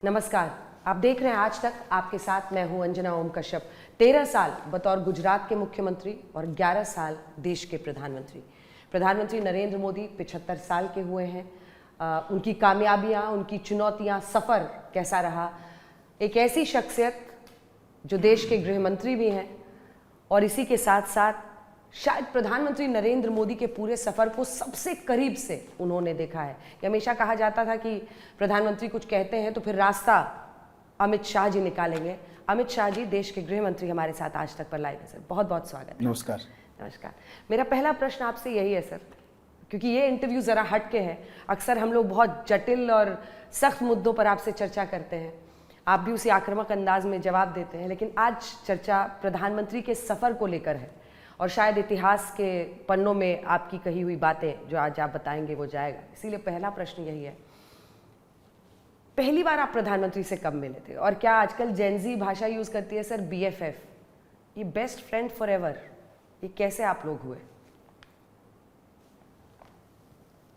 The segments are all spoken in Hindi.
नमस्कार। आप देख रहे हैं आज तक। आपके साथ मैं हूं अंजना ओम कश्यप। 13 साल बतौर गुजरात के मुख्यमंत्री और 11 साल देश के प्रधानमंत्री नरेंद्र मोदी 75 साल के हुए हैं। उनकी कामयाबियां, उनकी चुनौतियां, सफ़र कैसा रहा। एक ऐसी शख्सियत जो देश के गृह मंत्री भी हैं और इसी के साथ साथ शायद प्रधानमंत्री नरेंद्र मोदी के पूरे सफ़र को सबसे करीब से उन्होंने देखा है। कि हमेशा कहा जाता था कि प्रधानमंत्री कुछ कहते हैं तो फिर रास्ता अमित शाह जी निकालेंगे। अमित शाह जी देश के गृह मंत्री हमारे साथ आज तक पर लाइव है। सर, बहुत बहुत स्वागत है। नमस्कार। नमस्कार। मेरा पहला प्रश्न आपसे यही है सर, क्योंकि ये इंटरव्यू ज़रा हट के है। अक्सर हम लोग बहुत जटिल और सख्त मुद्दों पर आपसे चर्चा करते हैं, आप भी उसी आक्रामक अंदाज में जवाब देते हैं, लेकिन आज चर्चा प्रधानमंत्री के सफ़र को लेकर है और शायद इतिहास के पन्नों में आपकी कही हुई बातें जो आज आप बताएंगे वो जाएगा। इसीलिए पहला प्रश्न यही है, पहली बार आप प्रधानमंत्री से कब मिले थे? और क्या आजकल जेनजी भाषा यूज़ करती है सर, BFF, ये बेस्ट फ्रेंड फॉर एवर, ये कैसे आप लोग हुए?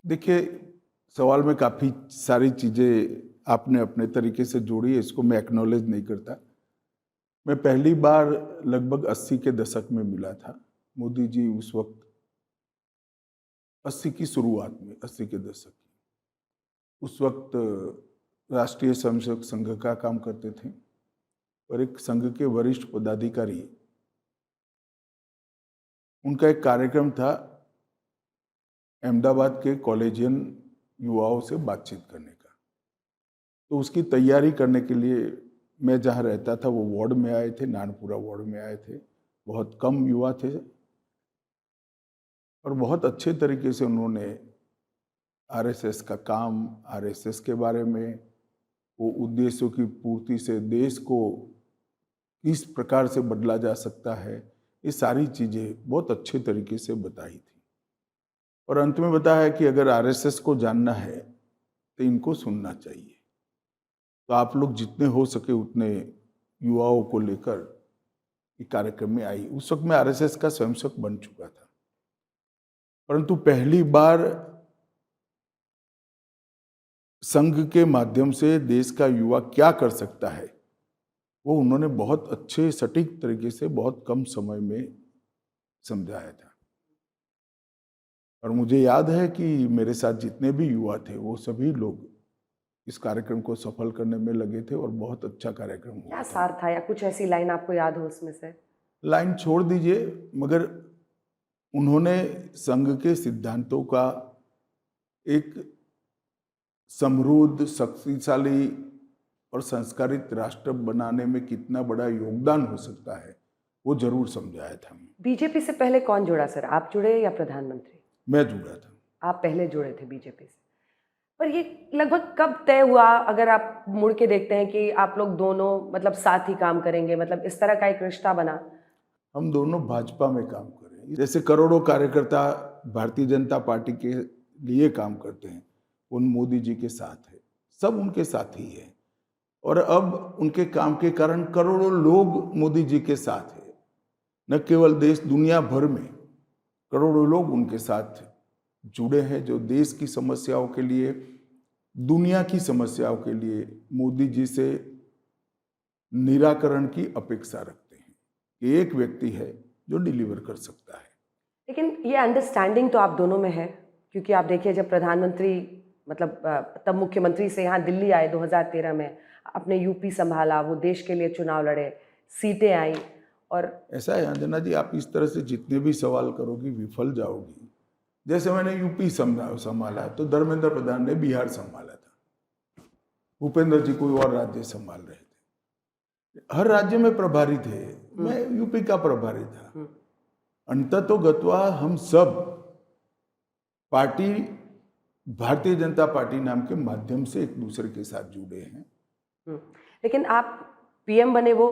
देखिए, सवाल में काफ़ी सारी चीज़ें आपने अपने तरीके से जोड़ी है, इसको मैं एक्नॉलेज नहीं करता। मैं पहली बार लगभग 80 के दशक में मिला था। मोदी जी उस वक्त 80 की शुरुआत में, 80 के दशक की, उस वक्त राष्ट्रीय स्वयंसेवक संघ का काम करते थे और एक संघ के वरिष्ठ पदाधिकारी, उनका एक कार्यक्रम था अहमदाबाद के कॉलेजियन युवाओं से बातचीत करने का। तो उसकी तैयारी करने के लिए मैं जहाँ रहता था वो वार्ड में आए थे, नानपुरा वार्ड में आए थे। बहुत कम युवा थे और बहुत अच्छे तरीके से उन्होंने आरएसएस का काम, आरएसएस के बारे में, वो उद्देश्यों की पूर्ति से देश को किस प्रकार से बदला जा सकता है, ये सारी चीज़ें बहुत अच्छे तरीके से बताई थी। और अंत में बताया कि अगर आरएसएस को जानना है तो इनको सुनना चाहिए। तो आप लोग जितने हो सके उतने युवाओं को लेकर एक कार्यक्रम में आई। उस वक्त मैं आरएसएस का स्वयंसेवक बन चुका था, परंतु पहली बार संघ के माध्यम से देश का युवा क्या कर सकता है वो उन्होंने बहुत अच्छे सटीक तरीके से बहुत कम समय में समझाया था। और मुझे याद है कि मेरे साथ जितने भी युवा थे वो सभी लोग इस कार्यक्रम को सफल करने में लगे थे और बहुत अच्छा कार्यक्रम हुआ। क्या सार था या कुछ ऐसी लाइन आपको याद हो उसमें से? लाइन छोड़ दीजिए, मगर उन्होंने संघ के सिद्धांतों का एक समृद्ध, शक्तिशाली और संस्कारित राष्ट्र बनाने में कितना बड़ा योगदान हो सकता है वो जरूर समझाया था। बीजेपी से पहले कौन जुड़ा सर, आप जुड़े या प्रधानमंत्री? मैं जुड़ा था। आप पहले जुड़े थे बीजेपी से, पर ये लगभग कब तय हुआ? अगर आप मुड़ के देखते हैं कि आप लोग दोनों मतलब साथ ही काम करेंगे, मतलब इस तरह का एक रिश्ता बना? हम दोनों भाजपा में काम कर रहे हैं। जैसे करोड़ों कार्यकर्ता भारतीय जनता पार्टी के लिए काम करते हैं, उन मोदी जी के साथ है, सब उनके साथ ही है। और अब उनके काम के कारण करोड़ों लोग मोदी जी के साथ है। न केवल देश, दुनिया भर में करोड़ों लोग उनके साथ जुड़े हैं, जो देश की समस्याओं के लिए, दुनिया की समस्याओं के लिए मोदी जी से निराकरण की अपेक्षा रखते हैं कि एक व्यक्ति है जो डिलीवर कर सकता है। लेकिन ये अंडरस्टैंडिंग तो आप दोनों में है, क्योंकि आप देखिए जब प्रधानमंत्री मतलब तब मुख्यमंत्री से यहाँ दिल्ली आए 2013 में, आपने यूपी संभाला, वो देश के लिए चुनाव लड़े, सीटें आई। और ऐसा है अंजना जी, आप इस तरह से जितने भी सवाल करोगी विफल जाओगी। जैसे मैंने यूपी संभाला तो धर्मेंद्र प्रधान ने बिहार संभाला था, भूपेंद्र जी कोई और राज्य संभाल रहे थे, हर राज्य में प्रभारी थे, मैं यूपी का प्रभारी था। अंततोगत्वा हम सब पार्टी, भारतीय जनता पार्टी नाम के माध्यम से एक दूसरे के साथ जुड़े हैं। लेकिन आप PM बने वो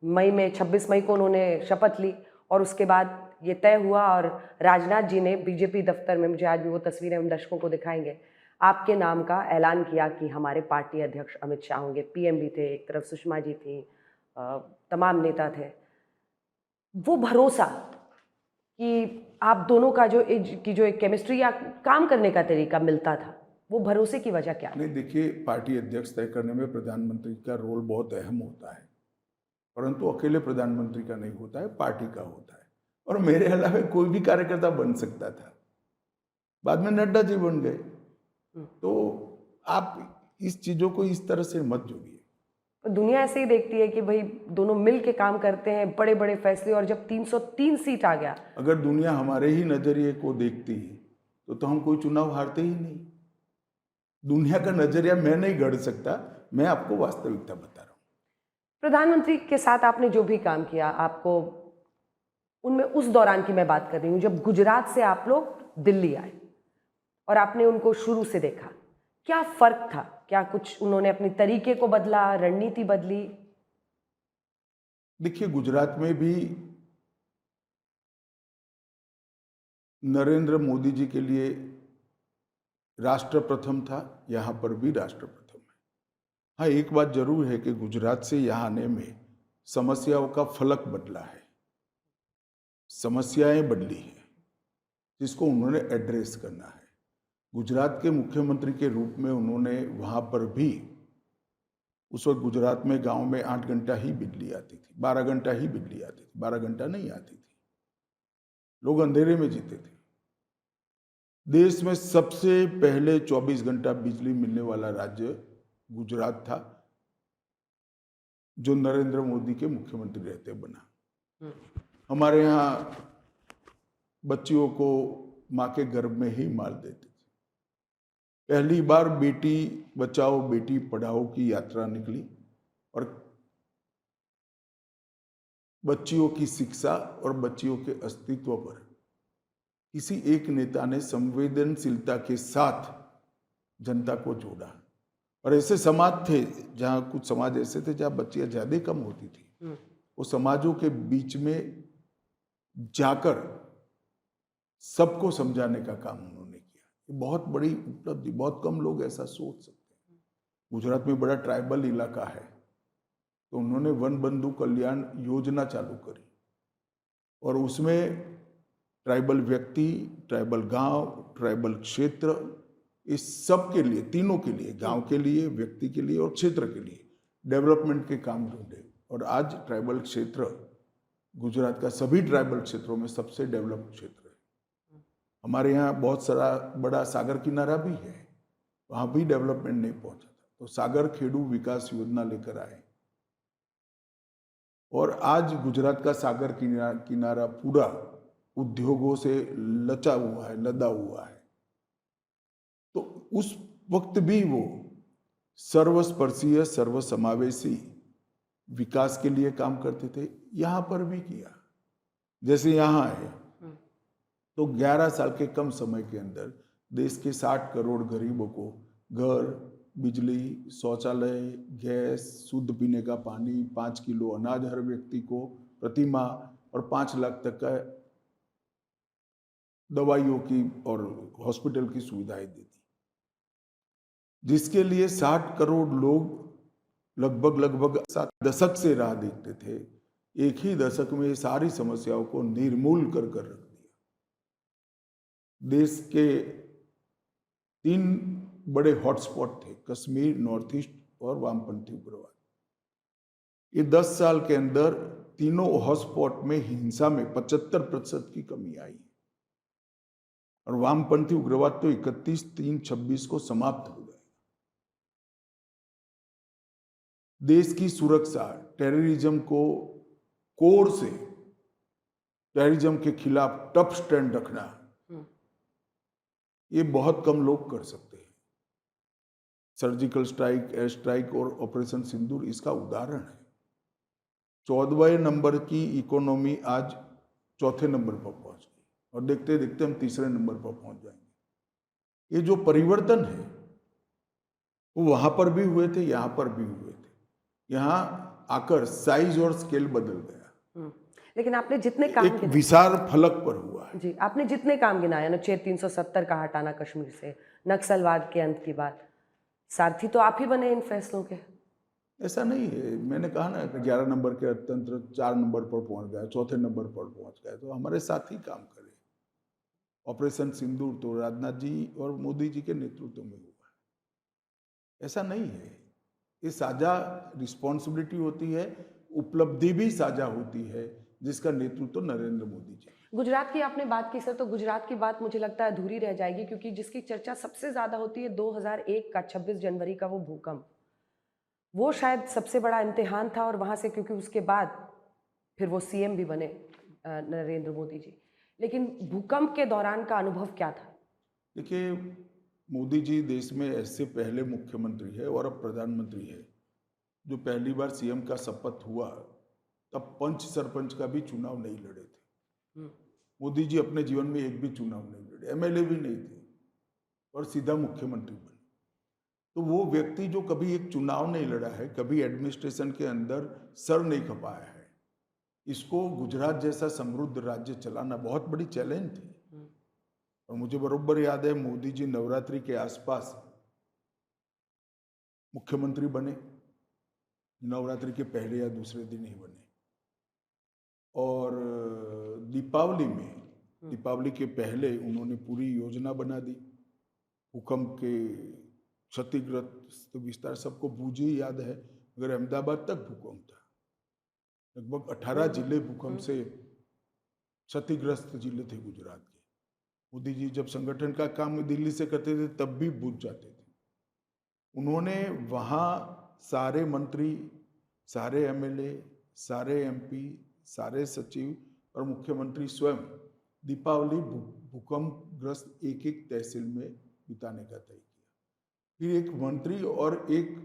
मई में, 26 मई को उन्होंने शपथ ली और उसके बाद ये तय हुआ और राजनाथ जी ने बीजेपी दफ्तर में, मुझे आज भी वो तस्वीरें हम दर्शकों को दिखाएंगे, आपके नाम का ऐलान किया कि हमारे पार्टी अध्यक्ष अमित शाह होंगे। PM भी थे, एक तरफ सुषमा जी थी, तमाम नेता थे। वो भरोसा कि आप दोनों का जो एक केमिस्ट्री या काम करने का तरीका मिलता था, वो भरोसे की वजह क्या है? नहीं, देखिए, पार्टी अध्यक्ष तय करने में प्रधानमंत्री का रोल बहुत अहम होता है, परंतु अकेले प्रधानमंत्री का नहीं होता है, पार्टी का होता है। और मेरे अलावा कोई भी कार्यकर्ता बन सकता था, बाद में नड्डा जी बन गए। तो आप इस चीजों को इस तरह से मत जोड़िए। दुनिया ऐसे ही देखती है कि भाई दोनों मिल के काम करते हैं, बड़े बड़े फैसले, और जब 303 सीट आ गया। अगर दुनिया हमारे ही नजरिए को देखती तो हम कोई चुनाव हारते ही नहीं। दुनिया का नजरिया मैं नहीं गढ़ सकता, मैं आपको वास्तविकता बता रहा हूँ। प्रधानमंत्री के साथ आपने जो भी काम किया, आपको उनमें उस दौरान की मैं बात कर रही हूँ जब गुजरात से आप लोग दिल्ली आए और आपने उनको शुरू से देखा, क्या फर्क था? क्या कुछ उन्होंने अपने तरीके को बदला, रणनीति बदली? देखिए, गुजरात में भी नरेंद्र मोदी जी के लिए राष्ट्र प्रथम था, यहाँ पर भी राष्ट्र प्रथम है। हाँ, एक बात जरूर है कि गुजरात से यहाँ आने में समस्याओं का फलक बदला है, समस्याएं बदली हैं, जिसको उन्होंने एड्रेस करना है। गुजरात के मुख्यमंत्री के रूप में उन्होंने वहाँ पर भी, उस वक्त गुजरात में गांव में 8 घंटा ही बिजली आती थी, 12 घंटा ही बिजली आती थी, 12 घंटा नहीं आती थी। लोग अंधेरे में जीते थे। देश में सबसे पहले 24 घंटा बिजली मिलने वाला राज्य गुजरात था, जो नरेंद्र मोदी के मुख्यमंत्री रहते बना। हमारे यहाँ बच्चियों को माँ के गर्भ में ही मार देते थे। पहली बार बेटी बचाओ बेटी पढ़ाओ की यात्रा निकली और बच्चियों की शिक्षा और बच्चियों के अस्तित्व पर किसी एक नेता ने संवेदनशीलता के साथ जनता को जोड़ा। और ऐसे समाज थे जहाँ, कुछ समाज ऐसे थे जहाँ बच्चियां ज्यादा कम होती थी, वो समाजों के बीच में जाकर सबको समझाने का काम उन्होंने किया। ये बहुत बड़ी उपलब्धि, बहुत कम लोग ऐसा सोच सकते हैं। गुजरात में बड़ा ट्राइबल इलाका है, तो उन्होंने वन बंधु कल्याण योजना चालू करी और उसमें ट्राइबल व्यक्ति, ट्राइबल गांव, ट्राइबल क्षेत्र, इस सब के लिए, तीनों के लिए, गांव के लिए, व्यक्ति के लिए और क्षेत्र के लिए डेवलपमेंट के काम ढूंढे। और आज ट्राइबल क्षेत्र गुजरात का सभी ट्राइबल क्षेत्रों में सबसे डेवलप्ड क्षेत्र है। हमारे यहाँ बहुत सारा बड़ा सागर किनारा भी है, वहाँ भी डेवलपमेंट नहीं पहुँचा था, तो सागर खेडू विकास योजना लेकर आए और आज गुजरात का सागर किनारा पूरा उद्योगों से लचा हुआ है, लदा हुआ है। तो उस वक्त भी वो सर्वस्पर्शीय, सर्वसमावेशी विकास के लिए काम करते थे। यहाँ पर भी किया। जैसे यहाँ है तो 11 साल के कम समय के अंदर देश के 60 करोड़ गरीबों को घर, बिजली, शौचालय, गैस, शुद्ध पीने का पानी, 5 किलो अनाज हर व्यक्ति को प्रति माह और 5 लाख तक का दवाइयों की और हॉस्पिटल की सुविधाएं दी थी, जिसके लिए 60 करोड़ लोग लगभग 7 दशक से राह देखते थे। एक ही दशक में सारी समस्याओं को निर्मूल कर रख दिया। देश के 3 बड़े हॉटस्पॉट थे, कश्मीर, नॉर्थ ईस्ट और वामपंथी उग्रवाद। ये 10 साल के अंदर तीनों हॉटस्पॉट में हिंसा में 75% की कमी आई और वामपंथी उग्रवाद तो 31/3/26 को समाप्त हो गया। देश की सुरक्षा, टेररिज्म को कोर से, टेररिज्म के खिलाफ टफ स्टैंड रखना, ये बहुत कम लोग कर सकते हैं। सर्जिकल स्ट्राइक, एयर स्ट्राइक और ऑपरेशन सिंदूर इसका उदाहरण है। 14वें नंबर की इकोनॉमी आज 4थे नंबर पर पहुंच गई और देखते देखते हम 3रे नंबर पर पहुंच जाएंगे। ये जो परिवर्तन है वो वहां पर भी हुए थे, यहां पर भी हुए थे। यहाँ आकर साइज और स्केल बदल गया, लेकिन आपने जितने काम एक विशाल फलक पर हुआ है। जी, आपने जितने काम गिनाए, अनुच्छेद 370 का हटाना कश्मीर से, नक्सलवाद के अंत की बात, सारथी तो आप ही बने इन फैसलों के। ऐसा नहीं है, मैंने कहा ना कि 11 नंबर के अर्थतंत्र 4 नंबर पर पहुंच गया, 4थे नंबर पर पहुंच गया, तो हमारे साथ ही काम करे। ऑपरेशन सिंदूर तो राजनाथ जी और मोदी जी के नेतृत्व में हुआ। ऐसा नहीं है। ये साझा रिस्पॉन्सिबिलिटी होती है, उपलब्धि भी साझा होती है, जिसका नेतृत्व तो नरेंद्र मोदी जी। गुजरात की आपने बात की सर, तो गुजरात की बात मुझे लगता है अधूरी रह जाएगी, क्योंकि जिसकी चर्चा सबसे ज्यादा होती है 2001 का 26 जनवरी का वो भूकंप, वो शायद सबसे बड़ा इम्तिहान था। और वहां से, क्योंकि उसके बाद फिर वो सीएम भी बने नरेंद्र मोदी जी, लेकिन भूकंप के दौरान का अनुभव क्या था? देखिए, मोदी जी देश में ऐसे पहले मुख्यमंत्री है और अब प्रधानमंत्री है जो पहली बार सीएम का शपथ हुआ तब पंच सरपंच का भी चुनाव नहीं लड़े थे। मोदी जी अपने जीवन में एक भी चुनाव नहीं लड़े, एमएलए भी नहीं थे, और सीधा मुख्यमंत्री बने। तो वो व्यक्ति जो कभी एक चुनाव नहीं लड़ा है, कभी एडमिनिस्ट्रेशन के अंदर सर नहीं खपाया है, इसको गुजरात जैसा समृद्ध राज्य चलाना बहुत बड़ी चैलेंज थी। और मुझे बरोबर याद है, मोदी जी नवरात्रि के आसपास मुख्यमंत्री बने, नवरात्रि के पहले या दूसरे दिन ही बने। और दीपावली के पहले उन्होंने पूरी योजना बना दी। भूकंप के क्षतिग्रस्त विस्तार सबको बूझे याद है, अगर अहमदाबाद तक भूकंप था, लगभग 18 जिले भूकंप से क्षतिग्रस्त जिले थे गुजरात के। मोदी जी जब संगठन का काम दिल्ली से करते थे तब भी बूझ जाते थे। उन्होंने वहाँ सारे मंत्री, सारे एमएलए, सारे एमपी, सारे सचिव और मुख्यमंत्री स्वयं दीपावली भूकंपग्रस्त एक एक तहसील में बिताने का तय किया। फिर एक मंत्री और एक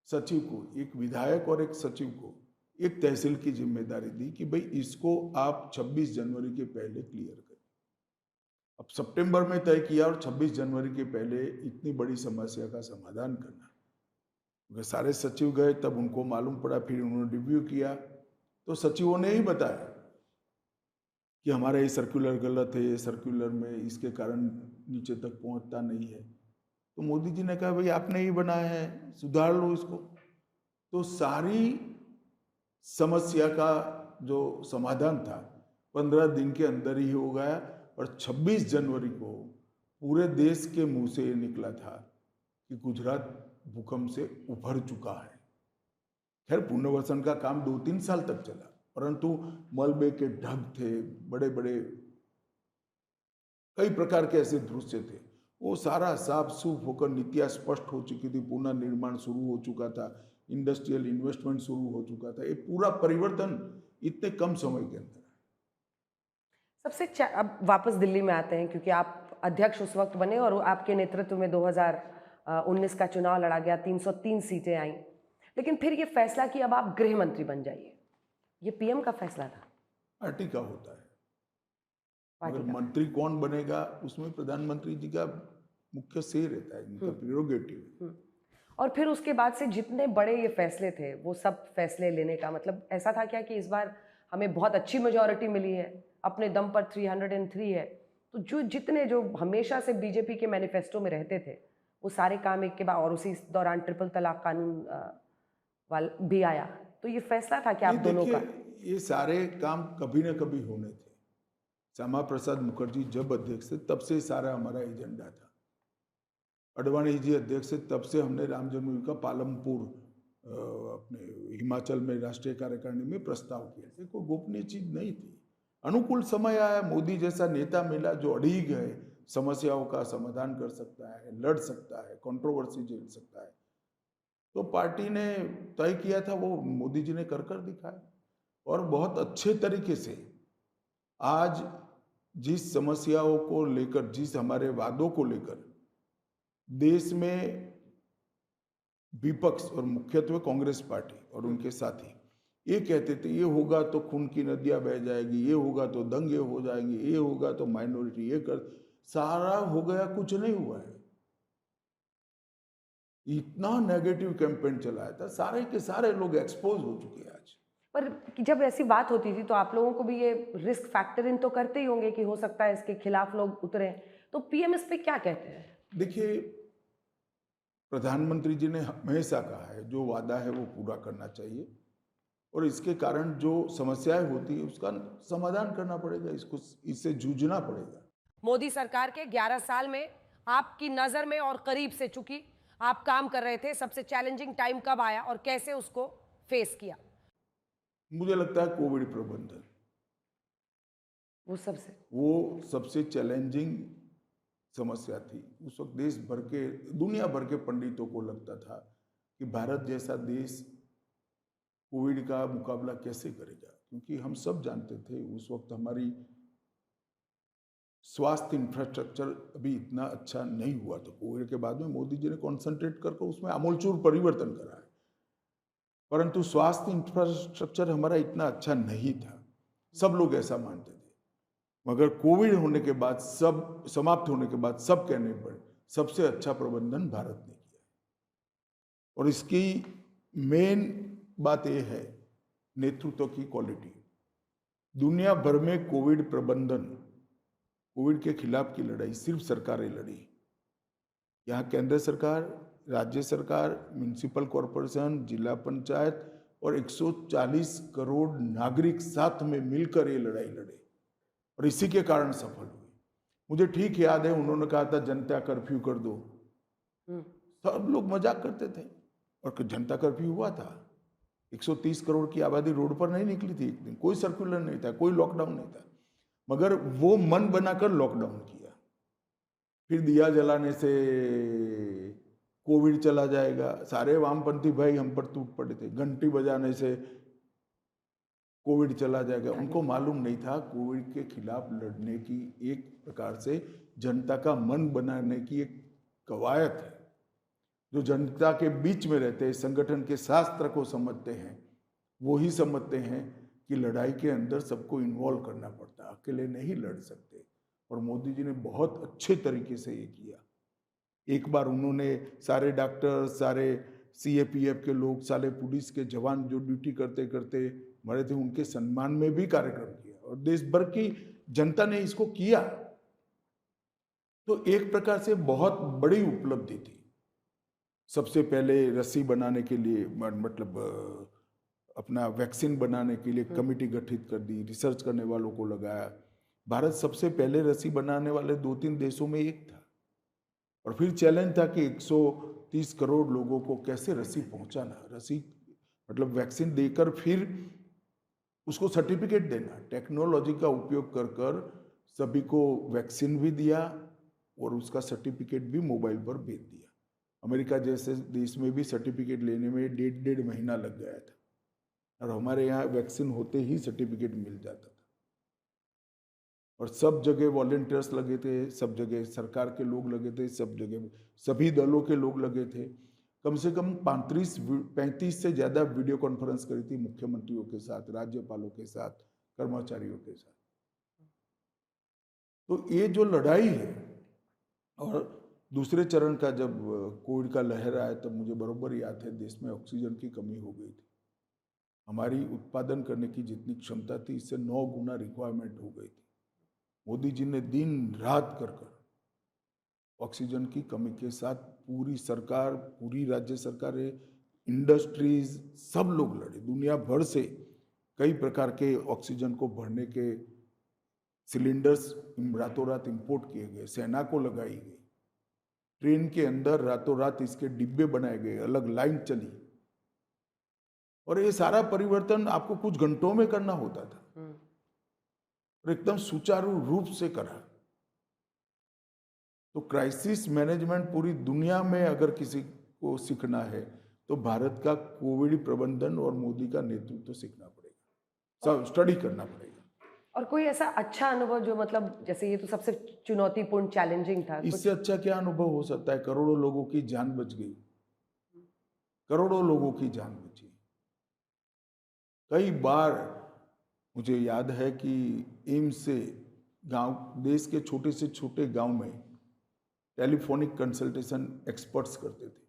सचिव को, एक विधायक और एक सचिव को एक तहसील की जिम्मेदारी दी कि भाई इसको आप 26 जनवरी के पहले क्लियर करें। अब सितंबर में तय किया और 26 जनवरी के पहले इतनी बड़ी समस्या का समाधान करना, क्योंकि सारे सचिव गए तब उनको मालूम पड़ा, फिर उन्होंने रिव्यू किया तो सचिवों ने ही बताया कि हमारा ये सर्कुलर गलत है, ये सर्कुलर में इसके कारण नीचे तक पहुंचता नहीं है। तो मोदी जी ने कहा भाई आपने ही बनाया है, सुधार लो इसको। तो सारी समस्या का जो समाधान था 15 दिन के अंदर ही हो गया, और 26 जनवरी को पूरे देश के मुंह से ये निकला था कि गुजरात भूकंप से उभर चुका है। खैर पुनर्वसन का काम 2-3 साल तक चला, परंतु मलबे के ढग थे, बड़े बड़े कई प्रकार के ऐसे दृश्य थे, वो सारा साफ सूफ होकर नीतियाँ स्पष्ट हो चुकी थी, पुनर्निर्माण शुरू हो चुका था, इंडस्ट्रियल इन्वेस्टमेंट शुरू हो चुका था। ये पूरा परिवर्तन इतने कम समय के अंदर। अब वापस दिल्ली में आते हैं, क्योंकि आप अध्यक्ष उस वक्त बने और आपके नेतृत्व में 2019 का चुनाव लड़ा गया, 303 सीटें आई। लेकिन फिर ये फैसला कि अब आप गृह मंत्री बन जाइए, ये पीएम का फैसला था? पार्टी का होता है, अगर मंत्री कौन बनेगा उसमें प्रधानमंत्री जी का मुख्य से रहता है, इनका प्रेरोगेटिव। और फिर उसके बाद से जितने बड़े ये फैसले थे, वो सब फैसले लेने का मतलब ऐसा था क्या कि इस बार हमें बहुत अच्छी मेजॉरिटी मिली है, अपने दम पर 303 है, तो जो हमेशा से बीजेपी के मैनिफेस्टो में रहते थे वो सारे काम एक के बाद, और उसी दौरान ट्रिपल तलाक कानून भी आया, तो ये फैसला था कि आप दोनों का? ये सारे काम कभी ना कभी होने थे। श्यामा प्रसाद मुखर्जी जब अध्यक्ष थे तब से सारा हमारा एजेंडा था। अडवाणी जी अध्यक्ष थे तब से हमने राम जन्मभूमि का पालमपुर अपने हिमाचल में राष्ट्रीय कार्यकारिणी में प्रस्ताव किया थे। कोई गोपनीय चीज नहीं थी। अनुकूल समय आया, मोदी जैसा नेता मिला जो अड़ीग है, समस्याओं का समाधान कर सकता है, लड़ सकता है, कंट्रोवर्सी झेल सकता है, तो पार्टी ने तय किया था, वो मोदी जी ने कर दिखाया। और बहुत अच्छे तरीके से आज जिस समस्याओं को लेकर, जिस हमारे वादों को लेकर देश में विपक्ष और मुख्यत्वे कांग्रेस पार्टी और उनके साथी ये कहते थे ये होगा तो खून की नदियां बह जाएगी, ये होगा तो दंगे हो जाएंगे, ये होगा तो माइनॉरिटी ये कर, सारा हो गया, कुछ नहीं हुआ है। इतना नेगेटिव कैंपेन चलाया था, सारे के सारे लोग एक्सपोज हो चुके हैं आज। पर जब ऐसी बात होती थी तो आप लोगों को भी ये रिस्क फैक्टर इन तो करते ही होंगे कि हो सकता है इसके खिलाफ लोग उतरे, तो पीएम इस पे क्या कहते हैं? देखिए, प्रधानमंत्री जी ने हमेशा कहा है जो वादा है वो पूरा करना चाहिए, और इसके कारण जो समस्याएं होती है उसका समाधान करना पड़ेगा, इससे जूझना पड़ेगा। मोदी सरकार के 11 साल में आपकी नजर में और करीब से चुकी आप काम कर रहे थे, सबसे चैलेंजिंग टाइम कब आया और कैसे उसको फेस किया? मुझे लगता है कोविड प्रबंधन वो सबसे चैलेंजिंग समस्या थी। उस वक्त देश भर के, दुनिया भर के पंडितों को लगता था कि भारत जैसा देश कोविड का मुकाबला कैसे करेगा, क्योंकि हम सब जानते थे उस वक्त हमारी स्वास्थ्य इंफ्रास्ट्रक्चर अभी इतना अच्छा नहीं हुआ था। कोविड के बाद में मोदी जी ने कॉन्सेंट्रेट करके उसमें आमूलचूल परिवर्तन करा है, परंतु स्वास्थ्य इंफ्रास्ट्रक्चर हमारा इतना अच्छा नहीं था, सब लोग ऐसा मानते थे। मगर कोविड होने के बाद, सब समाप्त होने के बाद सब कहने पर सबसे अच्छा प्रबंधन भारत ने किया। और इसकी मेन बात यह है नेतृत्व की क्वालिटी। दुनिया भर में कोविड प्रबंधन, कोविड के खिलाफ की लड़ाई सिर्फ सरकारें लड़ी। यहाँ केंद्र सरकार, राज्य सरकार, म्युनिसिपल कॉरपोरेशन, जिला पंचायत और 140 करोड़ नागरिक साथ में मिलकर ये लड़ाई लड़े और इसी के कारण सफल हुए। मुझे ठीक याद है उन्होंने कहा था जनता कर्फ्यू कर दो, सब लोग मजाक करते थे और जनता कर्फ्यू हुआ था। 130 करोड़ की आबादी रोड पर नहीं निकली थी एक दिन, कोई सर्कुलर नहीं था, कोई लॉकडाउन नहीं था, मगर वो मन बनाकर लॉकडाउन किया। फिर दिया जलाने से कोविड चला जाएगा, सारे वामपंथी भाई हम पर टूट पड़े थे। घंटी बजाने से कोविड चला जाएगा, उनको मालूम नहीं था कोविड के खिलाफ लड़ने की एक प्रकार से जनता का मन बनाने की एक कवायद है। जो जनता के बीच में रहते हैं, संगठन के शास्त्र को समझते हैं, वो ही समझते हैं कि लड़ाई के अंदर सबको इन्वॉल्व करना पड़ता है, अकेले नहीं लड़ सकते। और मोदी जी ने बहुत अच्छे तरीके से ये किया। एक बार उन्होंने सारे डॉक्टर, सारे सीएपीएफ के लोग, सारे पुलिस के जवान जो ड्यूटी करते करते मरे थे, उनके सम्मान में भी कार्यक्रम किया और देश भर की जनता ने इसको किया। तो एक प्रकार से बहुत बड़ी उपलब्धि थी। सबसे पहले रस्सी बनाने के लिए, मतलब अपना वैक्सीन बनाने के लिए कमेटी गठित कर दी, रिसर्च करने वालों को लगाया। भारत सबसे पहले रस्सी बनाने वाले 2-3 देशों में एक था। और फिर चैलेंज था कि 130 करोड़ लोगों को कैसे रस्सी पहुंचाना, रस्सी मतलब वैक्सीन देकर फिर उसको सर्टिफिकेट देना। टेक्नोलॉजी का उपयोग कर कर सभी को वैक्सीन भी दिया और उसका सर्टिफिकेट भी मोबाइल पर भेज दिया। अमेरिका जैसे देश में भी सर्टिफिकेट लेने में 1.5 महीना लग गया था और हमारे यहाँ वैक्सीन होते ही सर्टिफिकेट मिल जाता था। और सब जगह वॉलंटियर्स लगे थे, सब जगह सरकार के लोग लगे थे, सब जगह सभी दलों के लोग लगे थे। कम से कम 35 से ज़्यादा वीडियो कॉन्फ्रेंस करी थी मुख्यमंत्रियों के साथ, राज्यपालों के साथ, कर्मचारियों के साथ। तो ये जो लड़ाई है, और दूसरे चरण का जब कोविड का लहर आया तब मुझे बराबर याद है देश में ऑक्सीजन की कमी हो गई थी। हमारी उत्पादन करने की जितनी क्षमता थी इससे 9 गुना रिक्वायरमेंट हो गई थी। मोदी जी ने दिन रात कर ऑक्सीजन की कमी के साथ पूरी सरकार, पूरी राज्य सरकारें, इंडस्ट्रीज, सब लोग लड़े। दुनिया भर से कई प्रकार के ऑक्सीजन को भरने के सिलेंडर्स रातों रात इंपोर्ट किए गए, सेना को लगाई गई, ट्रेन के अंदर रातों रात इसके डिब्बे बनाए गए, अलग लाइन चली। और ये सारा परिवर्तन आपको कुछ घंटों में करना होता था और एकदम सुचारू रूप से करा। तो क्राइसिस मैनेजमेंट पूरी दुनिया में अगर किसी को सीखना है तो भारत का कोविड प्रबंधन और मोदी का नेतृत्व सीखना पड़ेगा, स्टडी करना पड़ेगा। और कोई ऐसा अच्छा अनुभव जो, मतलब जैसे ये तो सबसे चुनौतीपूर्ण, चैलेंजिंग था, इससे अच्छा क्या अनुभव हो सकता है? करोड़ों लोगों की जान बच गई, करोड़ों लोगों की जान बची। कई बार मुझे याद है कि एम्स से गांव, देश के छोटे से छोटे गांव में टेलीफोनिक कंसल्टेशन एक्सपर्ट्स करते थे।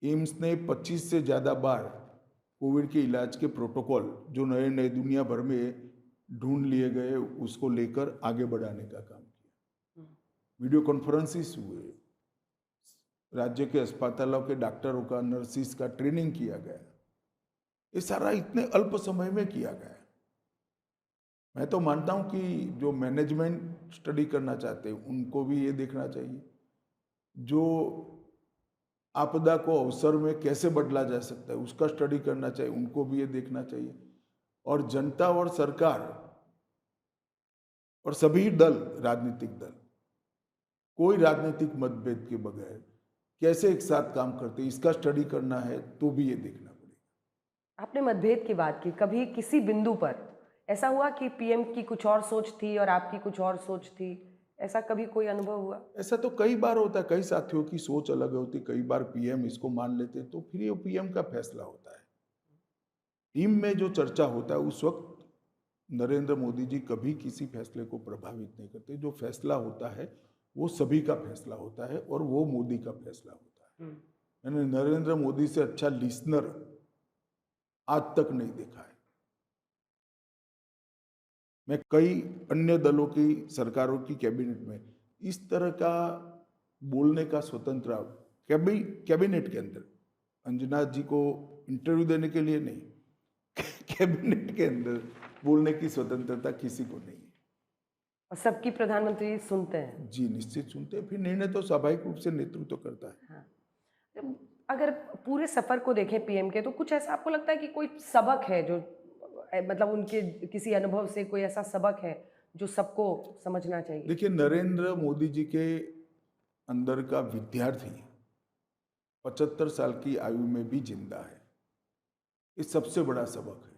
एम्स ने 25 से ज़्यादा बार कोविड के इलाज के प्रोटोकॉल जो नए नए दुनिया भर में ढूंढ लिए गए उसको लेकर आगे बढ़ाने का काम किया। वीडियो कॉन्फ्रेंसिस हुए, राज्य के अस्पतालों के डॉक्टरों का, नर्सिस का ट्रेनिंग किया गया। ये सारा इतने अल्प समय में किया गया। मैं तो मानता हूं कि जो मैनेजमेंट स्टडी करना चाहते हैं उनको भी ये देखना चाहिए, जो आपदा को अवसर में कैसे बदला जा सकता है उसका स्टडी करना चाहिए, उनको भी ये देखना चाहिए। और जनता और सरकार और सभी दल, राजनीतिक दल, कोई राजनीतिक मतभेद के बगैर कैसे एक साथ काम करते हैं इसका स्टडी करना है, तो भी ये देखना पड़ेगा। आपने मतभेद की बात की, कभी किसी बिंदु पर ऐसा हुआ कि पीएम की कुछ और सोच थी और आपकी कुछ और सोच थी, ऐसा कभी कोई अनुभव हुआ? ऐसा तो कई बार होता है, कई साथियों की सोच अलग होती, कई बार पीएम इसको मान लेते, तो फिर ये पीएम का फैसला होता है। टीम में जो चर्चा होता है उस वक्त नरेंद्र मोदी जी कभी किसी फैसले को प्रभावित नहीं करते। जो फैसला होता है वो सभी का फैसला होता है और वो मोदी का फैसला होता है। मैंने नरेंद्र मोदी से अच्छा लिसनर आज तक नहीं देखा है। मैं कई अन्य दलों की सरकारों की कैबिनेट में इस तरह का बोलने का स्वतंत्र, कैबिनेट के अंदर अंजना जी को इंटरव्यू देने के लिए नहीं, कैबिनेट के अंदर बोलने की स्वतंत्रता किसी को नहीं है। और सबकी प्रधानमंत्री सुनते हैं। जी निश्चित सुनते हैं, फिर निर्णय तो स्वाभाविक रूप से नेतृत्व तो करता है। हाँ। अगर पूरे सफर को देखें पीएम के, तो कुछ ऐसा आपको लगता है कि कोई सबक है जो मतलब उनके किसी अनुभव से कोई ऐसा सबक है जो सबको समझना चाहिए? देखिए, नरेंद्र मोदी जी के अंदर का विद्यार्थी 75 साल की आयु में भी जिंदा है, ये सबसे बड़ा सबक है।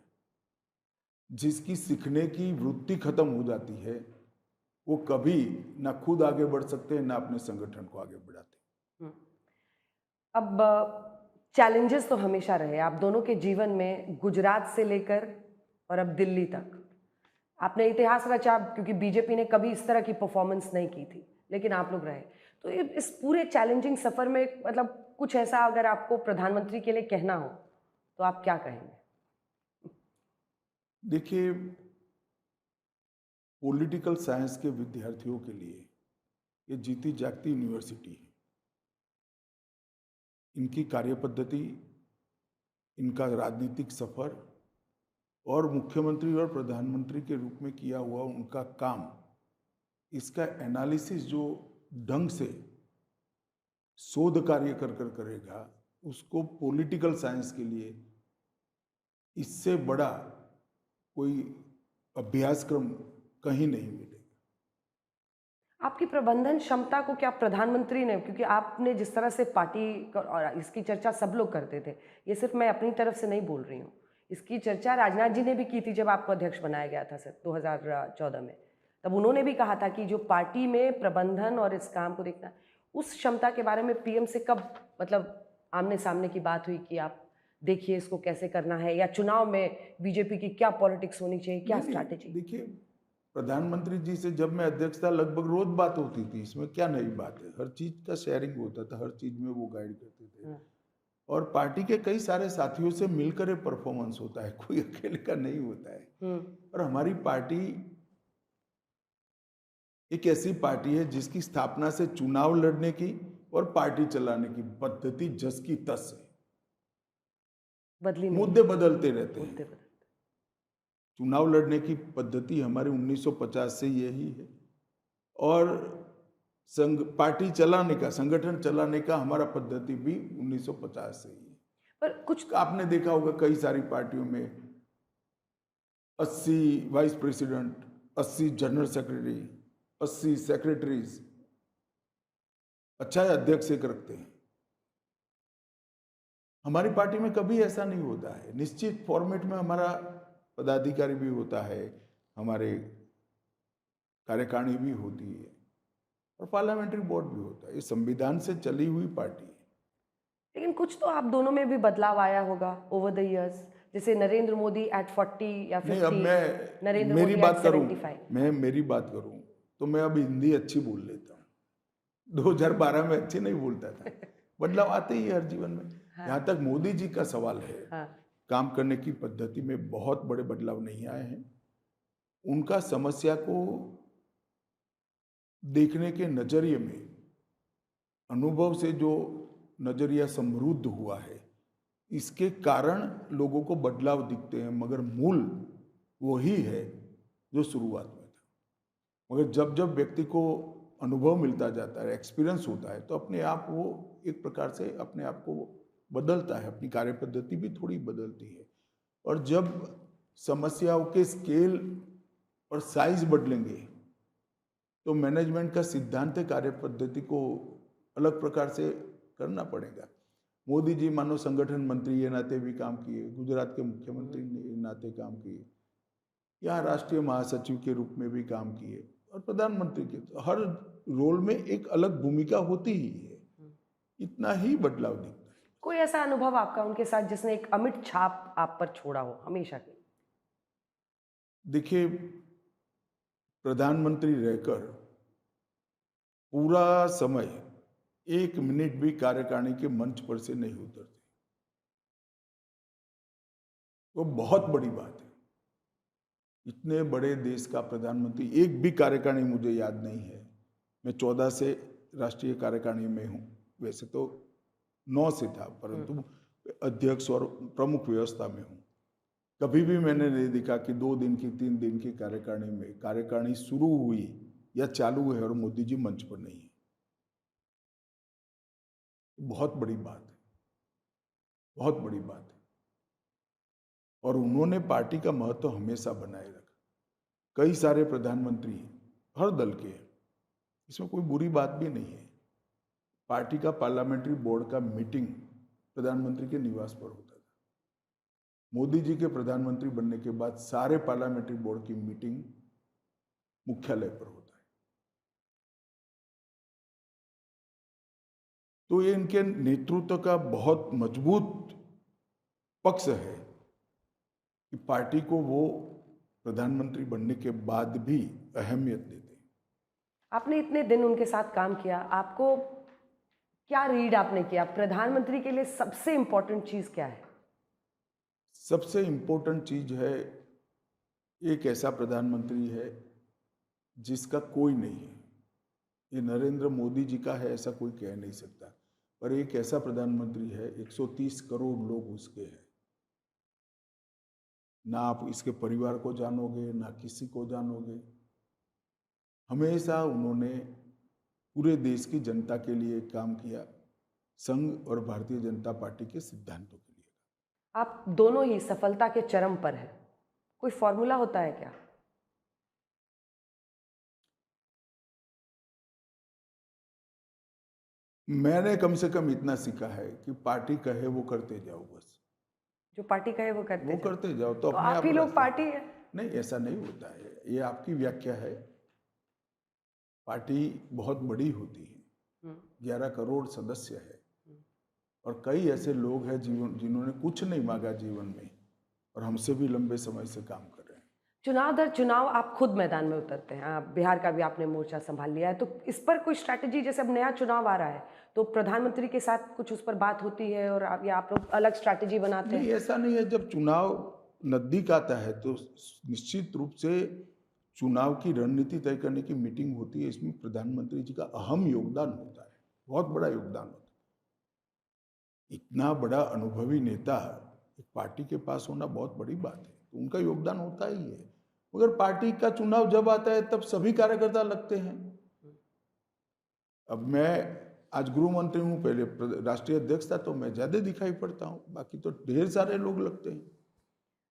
जिसकी सीखने की वृत्ति खत्म हो जाती है वो कभी ना खुद आगे बढ़ सकते हैं ना अपने संगठन को आगे बढ़ाते। अब चैलेंजेस तो हमेशा रहे आप दोनों के जीवन में, गुजरात से लेकर और अब दिल्ली तक। आपने इतिहास रचा, क्योंकि बीजेपी ने कभी इस तरह की परफॉर्मेंस नहीं की थी, लेकिन आप लोग रहे। तो इस पूरे चैलेंजिंग सफर में मतलब कुछ ऐसा अगर आपको प्रधानमंत्री के लिए कहना हो तो आप क्या कहेंगे? देखिए, पॉलिटिकल साइंस के विद्यार्थियों के लिए ये जीती जागती यूनिवर्सिटी है। इनकी कार्यपद्धति, इनका राजनीतिक सफर और मुख्यमंत्री और प्रधानमंत्री के रूप में किया हुआ उनका काम, इसका एनालिसिस जो ढंग से शोध कार्य कर कर करेगा, उसको पॉलिटिकल साइंस के लिए इससे बड़ा कोई अभ्यासक्रम कहीं नहीं मिलेगा। आपकी प्रबंधन क्षमता को क्या प्रधानमंत्री ने, क्योंकि आपने जिस तरह से पार्टी और इसकी चर्चा सब लोग करते थे, ये सिर्फ मैं अपनी तरफ से नहीं बोल रही हूँ, इसकी चर्चा राजनाथ जी ने भी की थी जब आपको अध्यक्ष बनाया गया था सर 2014 में। तब उन्होंने भी कहा था कि जो पार्टी में प्रबंधन और इस काम को देखना, उस क्षमता के बारे में पीएम से कब मतलब आमने सामने की बात हुई कि आप देखिए इसको कैसे करना है, या चुनाव में बीजेपी की क्या पॉलिटिक्स होनी चाहिए, क्या स्ट्रैटेजी? देखिए, प्रधानमंत्री जी से जब मैं अध्यक्ष था लगभग रोज बात होती थी, इसमें क्या नई बात है। हर चीज का शेयरिंग होता था, हर चीज में वो गाइड करते थे। और पार्टी के कई सारे साथियों से मिलकर एक परफॉर्मेंस होता है, कोई अकेले का नहीं होता है। और हमारी पार्टी एक ऐसी पार्टी है जिसकी स्थापना से चुनाव लड़ने की और पार्टी चलाने की पद्धति जस की तस है, बदली नहीं, मुद्दे बदलते रहते हैं। मुद्दे बदलते। चुनाव लड़ने की पद्धति हमारे 1950 से यही है, और पार्टी चलाने का, संगठन चलाने का हमारा पद्धति भी 1950 से ही है। पर कुछ आपने देखा होगा कई सारी पार्टियों में 80 vice president, 80 general secretary, 80 secretaries, अच्छा है अध्यक्ष एक रखते हैं। हमारी पार्टी में कभी ऐसा नहीं होता है। निश्चित फॉर्मेट में हमारा पदाधिकारी भी होता है, हमारे कार्यकारिणी भी होती है और पार्लियामेंट्री बोर्ड भी होता है। ये संविधान से चली हुई पार्टी है। लेकिन कुछ तो आप दोनों में भी बदलाव आया होगा ओवर द इयर्स, जैसे नरेंद्र मोदी एट 40 या 50। नहीं, अब मैं नरेंद्र मेरी मोदी बात at करूं, 75। मैं मेरी बात करूं तो मैं अब हिंदी अच्छी बोल लेता हूँ। 2012 में अच्छी नहीं बोलता था। बदलाव आते ही है हर जीवन में। जहाँ तक मोदी जी का सवाल है, काम करने की पद्धति में बहुत बड़े बदलाव नहीं आए हैं। उनका समस्या को देखने के नजरिए में, अनुभव से जो नजरिया समृद्ध हुआ है, इसके कारण लोगों को बदलाव दिखते हैं, मगर मूल वही है जो शुरुआत में था। मगर जब जब व्यक्ति को अनुभव मिलता जाता है, एक्सपीरियंस होता है, तो अपने आप वो एक प्रकार से अपने आप को बदलता है, अपनी कार्य पद्धति भी थोड़ी बदलती है। और जब समस्याओं के स्केल और साइज बदलेंगे तो मैनेजमेंट का सिद्धांत कार्य पद्धति को अलग प्रकार से करना पड़ेगा। मोदी जी मानो संगठन मंत्री के नाते भी काम किए, गुजरात के मुख्यमंत्री के नाते काम किए, यहाँ राष्ट्रीय महासचिव के रूप में भी काम किए, और प्रधानमंत्री के तो हर रोल में एक अलग भूमिका होती ही है। इतना ही बदलाव दिखता है। कोई ऐसा अनुभव आपका उनके साथ जिसने एक अमिट छाप आप पर छोड़ा हो हमेशा की? देखिए, प्रधानमंत्री रहकर पूरा समय 1 मिनट भी कार्यकारिणी के मंच पर से नहीं उतरते, वो बहुत बड़ी बात है। इतने बड़े देश का प्रधानमंत्री, एक भी कार्यकारिणी मुझे याद नहीं है। मैं 14 से राष्ट्रीय कार्यकारिणी में हूँ, वैसे तो 9 से था, परंतु अध्यक्ष और प्रमुख व्यवस्था में हूँ। कभी भी मैंने नहीं देखा कि 2 दिन की 3 दिन की कार्यकारिणी में कार्यकारिणी शुरू हुई या चालू है और मोदी जी मंच पर नहीं है। बहुत बड़ी बात है, बहुत बड़ी बात है। और उन्होंने पार्टी का महत्व हमेशा बनाए रखा। कई सारे प्रधानमंत्री हर दल के हैं, इसमें कोई बुरी बात भी नहीं है। पार्टी का पार्लियामेंट्री बोर्ड का मीटिंग प्रधानमंत्री के निवास पर होता था। मोदी जी के प्रधानमंत्री बनने के बाद सारे पार्लियामेंट्री बोर्ड की मीटिंग मुख्यालय पर होता है। तो ये इनके नेतृत्व का बहुत मजबूत पक्ष है कि पार्टी को वो प्रधानमंत्री बनने के बाद भी अहमियत देते हैं। आपने इतने दिन उनके साथ काम किया, आपको क्या रीड आपने किया? प्रधानमंत्री के लिए सबसे इंपॉर्टेंट चीज क्या है? सबसे इंपॉर्टेंट चीज है, एक ऐसा प्रधानमंत्री है जिसका कोई नहीं है। ये नरेंद्र मोदी जी का है ऐसा कोई कह नहीं सकता, पर एक ऐसा प्रधानमंत्री है, 130 करोड़ लोग उसके हैं। ना आप इसके परिवार को जानोगे, ना किसी को जानोगे। हमेशा उन्होंने पूरे देश की जनता के लिए काम किया, संघ और भारतीय जनता पार्टी के सिद्धांतों के लिए। आप दोनों ही सफलता के चरम पर हैं, कोई फॉर्मूला होता है क्या? मैंने कम से कम इतना सीखा है कि पार्टी कहे वो करते जाओ, बस जो पार्टी कहे वो करते जाओ। करते जाओ तो तो अपने आप ही लोग रास्ता- पार्टी है? नहीं, ऐसा नहीं होता है, ये आपकी व्याख्या है। पार्टी बहुत बड़ी होती है, 11 करोड़ सदस्य है, और कई ऐसे लोग हैं जिन्होंने कुछ नहीं मांगा जीवन में और हमसे भी लंबे समय से काम कर रहे हैं। चुनाव दर चुनाव आप खुद मैदान में उतरते हैं, आप बिहार का भी आपने मोर्चा संभाल लिया है, तो इस पर कोई स्ट्रैटेजी, जैसे अब नया चुनाव आ रहा है तो प्रधानमंत्री के साथ कुछ उस पर बात होती है और आप लोग अलग स्ट्रैटेजी बनाते हैं? नहीं, ऐसा नहीं है। जब चुनाव नजदीक आता है तो निश्चित रूप से चुनाव की रणनीति तय करने की मीटिंग होती है। इसमें प्रधानमंत्री जी का अहम योगदान होता है, बहुत बड़ा योगदान होता है। इतना बड़ा अनुभवी नेता एक पार्टी के पास होना बहुत बड़ी बात है, तो उनका योगदान होता ही है। मगर पार्टी का चुनाव जब आता है तब सभी कार्यकर्ता लगते हैं। अब मैं आज गृह मंत्री हूँ, पहले राष्ट्रीय अध्यक्ष था, तो मैं ज्यादा दिखाई पड़ता हूँ, बाकी तो ढेर सारे लोग लगते हैं।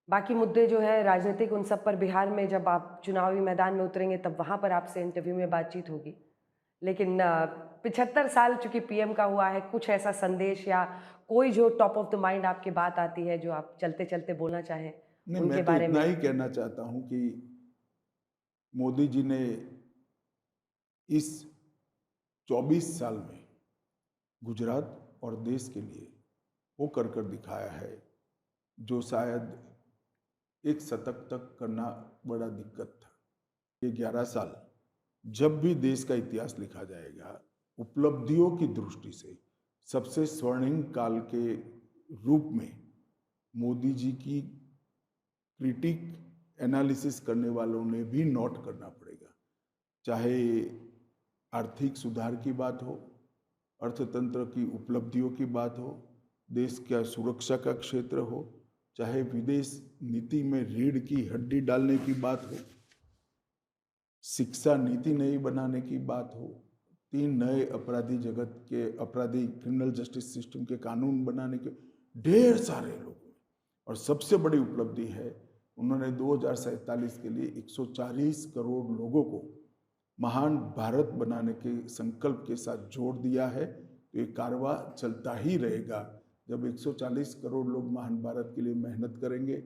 बाकी मुद्दे जो है राजनीतिक, उन सब पर बिहार में जब आप चुनावी मैदान में उतरेंगे तब वहां पर आपसे इंटरव्यू में बातचीत होगी। लेकिन 75 साल चूंकि पीएम का हुआ है, कुछ ऐसा संदेश या कोई जो टॉप ऑफ द माइंड आपकी बात आती है जो आप चलते चलते बोलना चाहें नहीं, उनके मैं तो बारे इतना में? ही कहना चाहता हूँ कि मोदी जी ने इस 24 साल में गुजरात और देश के लिए वो कर दिखाया है जो शायद एक शतक तक करना बड़ा दिक्कत था। ये 11 साल जब भी देश का इतिहास लिखा जाएगा, उपलब्धियों की दृष्टि से सबसे स्वर्णिम काल के रूप में मोदी जी की क्रिटिक एनालिसिस करने वालों ने भी नोट करना पड़ेगा। चाहे आर्थिक सुधार की बात हो, अर्थतंत्र की उपलब्धियों की बात हो, देश का सुरक्षा का क्षेत्र हो, चाहे विदेश नीति में रीढ़ की हड्डी डालने की बात हो, शिक्षा नीति नई बनाने की बात हो, 3 नए अपराधी जगत के अपराधी क्रिमिनल जस्टिस सिस्टम के कानून बनाने के ढेर सारे लोगों में, और सबसे बड़ी उपलब्धि है उन्होंने 2047 के लिए 140 करोड़ लोगों को महान भारत बनाने के संकल्प के साथ जोड़ दिया है। तो ये कारवां चलता ही रहेगा। जब 140 करोड़ लोग महान भारत के लिए मेहनत करेंगे,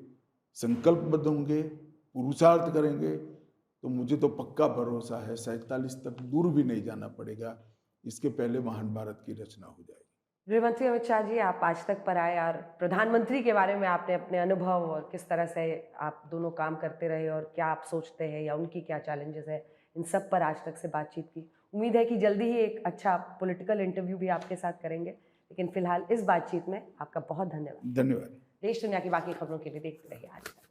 संकल्पबद्ध होंगे, पुरुषार्थ करेंगे, तो मुझे तो पक्का भरोसा है 47 तक दूर भी नहीं जाना पड़ेगा, इसके पहले महान भारत की रचना हो जाएगी। गृहमंत्री अमित शाह जी, आप आज तक पर आए और प्रधानमंत्री के बारे में आपने अपने अनुभव और किस तरह से आप दोनों काम करते रहे और क्या आप सोचते हैं या उनकी क्या चैलेंजेस है, इन सब पर आज तक से बातचीत की। उम्मीद है कि जल्दी ही एक अच्छा पॉलिटिकल इंटरव्यू भी आपके साथ करेंगे, लेकिन फिलहाल इस बातचीत में आपका बहुत धन्यवाद। धन्यवाद। देश दुनिया की बाकी खबरों के लिए देखते रहिए आज तक।